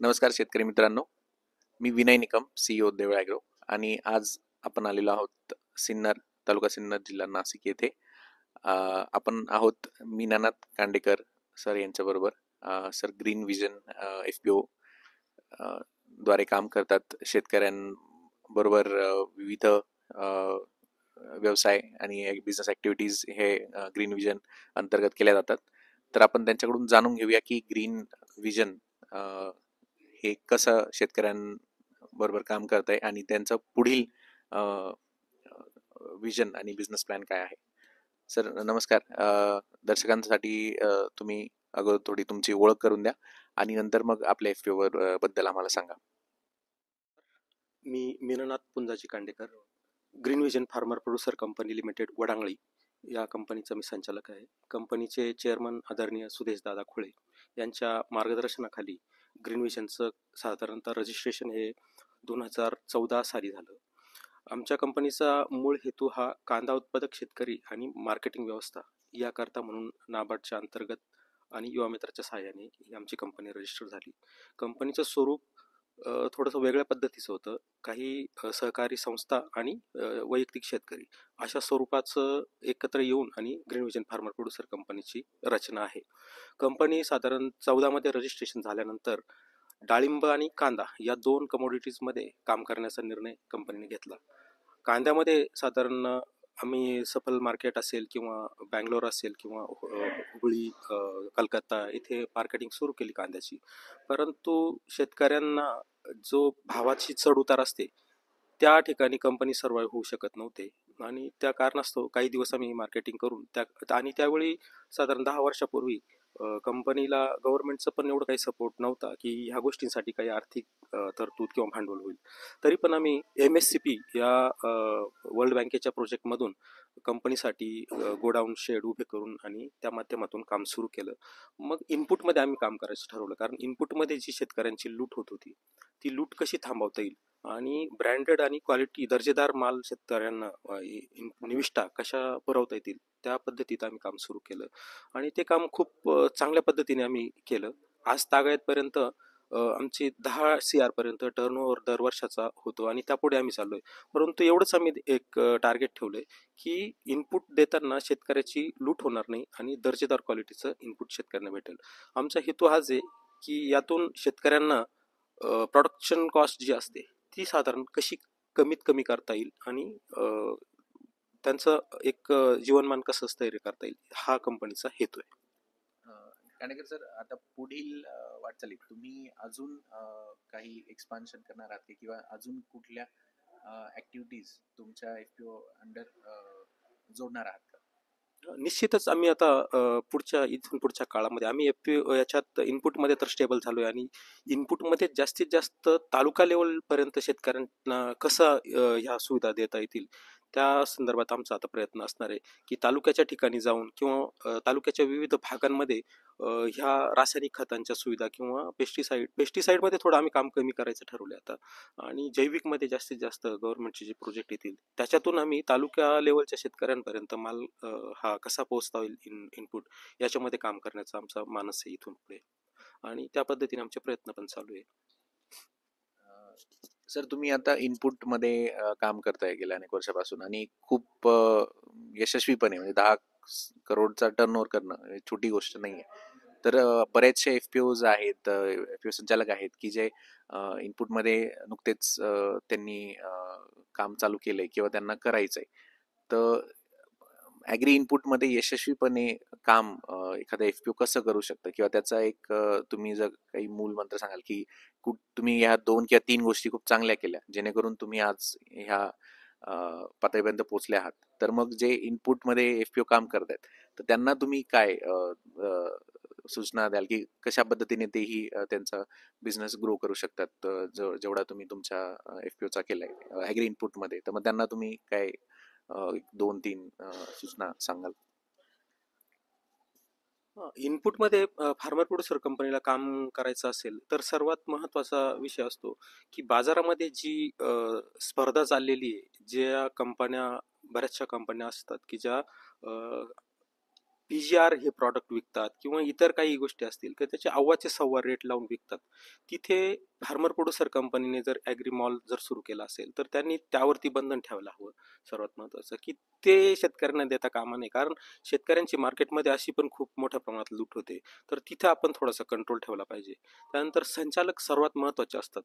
नमस्कार शेतकरी मित्रांनो, मी विनय निकम, CEO देवळ ॲग्रो आणि आज आपण आलेलो आहोत सिन्नर, तालुका सिन्नर, जिल्हा नाशिक येथे. आपण आहोत मीनानाथ कांडेकर सर यांच्याबरोबर. सर ग्रीन विजन FPO द्वारे काम करतात. शेतकऱ्यांबरोबर विविध व्यवसाय आणि बिझनेस ॲक्टिव्हिटीज हे ग्रीन विजन अंतर्गत केल्या जातात. तर आपण त्यांच्याकडून जाणून घेऊया की ग्रीन विजन हे कसं शेतकऱ्यांबरोबर काम करत आहे आणि त्यांचं पुढील विजन आणि बिझनेस प्लॅन काय आहे. सर नमस्कार. दर्शकांसाठी तुम्ही अगोदर थोडी तुमची ओळख करून द्या आणि नंतर मग आपल्या FPO बद्दल आम्हाला सांगा. मी Meenanath Punjaji Kandekar, green vision farmer producer company limited Vadangali या कंपनीचा मी संचालक आहे. कंपनीचे चेअरमन आदरणीय सुदेशदादा खुळे यांच्या मार्गदर्शनाखाली ग्रीन विजनचं साधारणतः रजिस्ट्रेशन हे 2014 साली झालं. आमच्या कंपनीचा मूळ हेतू हा कांदा उत्पादक शेतकरी आणि मार्केटिंग व्यवस्था याकरता म्हणून नाबार्डच्या अंतर्गत आणि युवा मित्राच्या सहाय्याने ही आमची कंपनी रजिस्टर झाली. कंपनीचं स्वरूप थोडंसं वेगळ्या पद्धतीचं होतं. काही सहकारी संस्था आणि वैयक्तिक शेतकरी अशा स्वरूपाचं एकत्र येऊन आणि ग्रीन विजन फार्मर प्रोड्युसर कंपनीची रचना आहे. कंपनी साधारण 14 मध्ये रजिस्ट्रेशन झाल्यानंतर डाळिंब आणि कांदा या 2 कमोडिटीजमध्ये काम करण्याचा निर्णय कंपनीने घेतला. कांद्यामध्ये साधारण आम्ही सफल मार्केट असेल किंवा बँगलोर असेल किंवा हुबळी, कलकत्ता इथे मार्केटिंग सुरू केली कांद्याची. परंतु शेतकऱ्यांना जो भावाची चढ उतार असते त्या ठिकाणी कंपनी सर्वाइव्ह होऊ शकत नव्हते आणि त्या कारणास्तव काही दिवस आम्ही मार्केटिंग करून त्यावेळी साधारण 10 वर्षापूर्वी कंपनीला गव्हर्नमेंटचं पण एवढं काही सपोर्ट नव्हता की ह्या गोष्टींसाठी काही आर्थिक तरतूद किंवा भांडवल होईल. तरी पण आम्ही MSCP या वर्ल्ड बँकेच्या प्रोजेक्टमधून कंपनीसाठी गोडाऊन शेड उभे करून आणि त्या माध्यमातून काम सुरू केलं. मग इनपुटमध्ये आम्ही काम करायचं ठरवलं, कारण इनपुटमध्ये जी शेतकऱ्यांची लूट होत होती ती लूट कशी थांबवता येईल आणि ब्रँडेड आणि क्वालिटी दर्जेदार माल शेतकऱ्यांना निविष्ठा कशा पुरवता येतील त्या पद्धतीत आम्ही काम सुरू केलं आणि ते काम खूप चांगल्या पद्धतीने आम्ही केलं. आज तागायतपर्यंत आमची 10 CR पर्यंत टर्नओव्हर दर वर्षाचा होतो आणि त्यापुढे आम्ही चाललोय. परंतु एवढंच आम्ही एक टार्गेट ठेवलंय की इनपुट देताना शेतकऱ्याची लूट होणार नाही आणि दर्जेदार क्वालिटीचं इनपुट शेतकऱ्यांना भेटेल. आमचा हेतू हाच आहे की यातून शेतकऱ्यांना प्रोडक्शन कॉस्ट जी असते ती साधारण कशी कमीत कमी करता येईल आणि त्यांचं एक जीवनमान कसं स्थैर्य करता येईल हा कंपनीचा हेतू आहे. कांडेकर सर, आता पुढील वाटचालीत तुम्ही अजून काही एक्सपान्शन करणार आहात किंवा अजून कुठल्या ऍक्टिव्हिटीज तुमच्या FPO अंडर जोडणार आहात का? निश्चितच आम्ही आता इथून पुढच्या काळामध्ये आम्ही FPO याच्यात इनपुटमध्ये तर स्टेबल झालोय आणि इनपुटमध्ये जास्तीत जास्त तालुका लेवलपर्यंत शेतकऱ्यांना कसं ह्या सुविधा देता येतील त्या संदर्भात आमचा आता प्रयत्न असणार आहे की तालुक्याच्या ठिकाणी जाऊन किंवा तालुक्याच्या विविध भागांमध्ये ह्या रासायनिक खतांच्या सुविधा किंवा पेस्टिसाईडमध्ये थोडं आम्ही काम कमी करायचं ठरवलं आता आणि जैविकमध्ये जास्तीत जास्त गव्हर्नमेंटचे जे प्रोजेक्ट येतील त्याच्यातून आम्ही तालुका लेवलच्या शेतकऱ्यांपर्यंत माल हा कसा पोहोचता येईल इनपुट याच्यामध्ये काम करण्याचा आमचा मानस आहे इथून पुढे आणि त्या पद्धतीने आमचे प्रयत्न पण चालू आहे. सर तुम्ही आता इनपुटमध्ये काम करताय गेल्या अनेक वर्षापासून आणि खूप यशस्वीपणे, म्हणजे 10 करोडचा टर्नओव्हर करणं ही छोटी गोष्ट नाही आहे. तर बरेचसे FPOज आहेत, FPO संचालक आहेत की जे इनपुटमध्ये नुकतेच त्यांनी काम चालू केलंय किंवा त्यांना करायचंय. तर ॲग्री इनपुटमध्ये यशस्वीपणे काम एखादा FPO कसं करू शकतं किंवा त्याचा एक तुम्ही जर काही मूलमंत्र सांगाल की तुम्ही ह्या 2 किंवा 3 गोष्टी खूप चांगल्या केल्या जेणेकरून तुम्ही आज ह्या पातळीपर्यंत पोहोचले आहात, तर मग जे इनपुटमध्ये FPO काम करतायत तर त्यांना तुम्ही काय सूचना द्याल की कशा पद्धतीने तेही त्यांचा बिझनेस ग्रो करू शकतात जेवढा तुम्ही तुमच्या FPOचा केलाय ॲग्री इनपुटमध्ये, तर मग त्यांना तुम्ही काय 2-3 सूचना सांगाल? इनपुटमध्ये फार्मर प्रोड्युसर कंपनीला काम करायचं असेल तर सर्वात महत्त्वाचा विषय असतो की बाजारामध्ये जी स्पर्धा चाललेली आहे, ज्या कंपन्या बऱ्याचशा कंपन्या असतात की ज्या PGR हे प्रॉडक्ट विकतात किंवा इतर काही गोष्टी असतील की त्याचे अव्वाचे सव्वा रेट लावून विकतात. तिथे फार्मर प्रोड्युसर कंपनीने जर ॲग्री मॉल जर सुरू केला असेल तर त्यांनी त्यावरती बंधन ठेवायला हवं. सर्वात महत्त्वाचं की ते शेतकऱ्यांना देता कामा नये, कारण शेतकऱ्यांची मार्केटमध्ये अशी पण खूप मोठ्या प्रमाणात लूट होते. तर तिथे आपण थोडासा कंट्रोल ठेवला पाहिजे. त्यानंतर संचालक सर्वात महत्त्वाचे असतात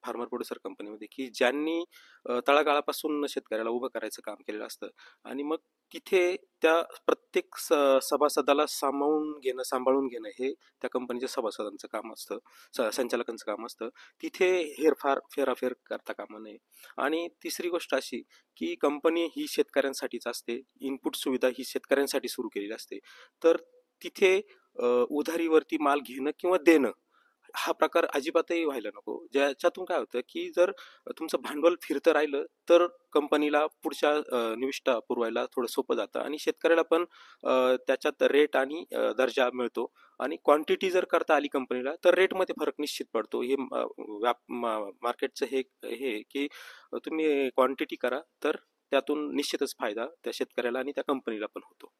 फार्मर प्रोड्युसर कंपनीमध्ये, की ज्यांनी तळागाळापासून शेतकऱ्याला उभं करायचं काम केलेलं असतं. आणि मग तिथे त्या प्रत्येक सभासदाला सांभाळून घेणं हे त्या कंपनीच्या सभासदांचं काम असतं, संचालकांचं काम असतं. तिथे फेराफेर करता कामा नये. आणि तिसरी गोष्ट अशी की कंपनी ही शेतकऱ्यांसाठीच असते, इनपुट सुविधा ही शेतकऱ्यांसाठी सुरू केलेली असते. तर तिथे उधारीवरती माल घेणं किंवा देणं हा प्रकार अजिबातही व्हायला नको. ज्याच्यातून काय होतं की जर तुमचं भांडवल फिरतं राहिलं तर कंपनीला पुढच्या निविष्ठा पुरवायला थोडं सोपं जातं आणि शेतकऱ्याला पण त्याच्यात रेट आणि दर्जा मिळतो. आणि क्वांटिटी जर करता आली कंपनीला तर रेटमध्ये फरक निश्चित पडतो. हे मार्केटचं हे की तुम्ही क्वांटिटी करा तर त्यातून निश्चितच फायदा त्या शेतकऱ्याला आणि त्या कंपनीला पण होतो.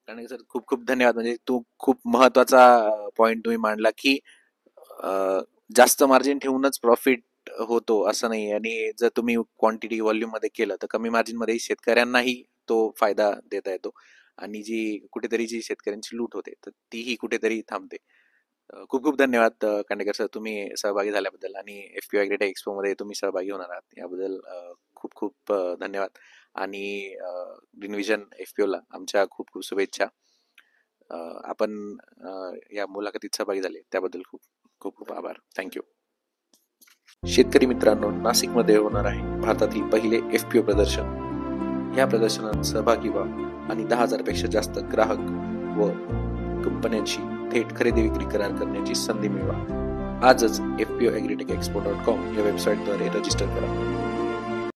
कारण सर खूप खूप धन्यवाद. म्हणजे तो खूप महत्वाचा पॉइंट तुम्ही मांडला की जास्त मार्जिन ठेवूनच प्रॉफिट होतो असं नाही, आणि जर तुम्ही क्वांटिटी व्हॉल्यूम मध्ये केलं तर कमी मार्जिन मध्ये शेतकऱ्यांनाही तो फायदा देता येतो, आणि जी शेतकऱ्यांची लूट होते तर तीही कुठेतरी थांबते. खूप खूप धन्यवाद कांडेकर सर, तुम्ही सहभागी झाल्याबद्दल आणि FPO ॲग्रीटेक एक्सपो मध्ये तुम्ही सहभागी होणार आहात याबद्दल खूप खूप धन्यवाद. आणि ग्रीन विजन FPO ला आमच्या खूप खूप शुभेच्छा. आपण या मुलाखतीत सहभागी झाले त्याबद्दल खूप खूप खूप आभार. थँक्यू. शेतकरी मित्रांनो, नाशिकमध्ये होणार आहे भारतातील पहिले FPO प्रदर्शन. या प्रदर्शनात सहभागी व्हा आणि 10,000 पेक्षा जास्त ग्राहक व कंपन्यांशी थेट खरेदी विक्री करार करण्याची संधी मिळवा. आजच FPOAgritechExpo.com या वेबसाईटद्वारे रजिस्टर करा.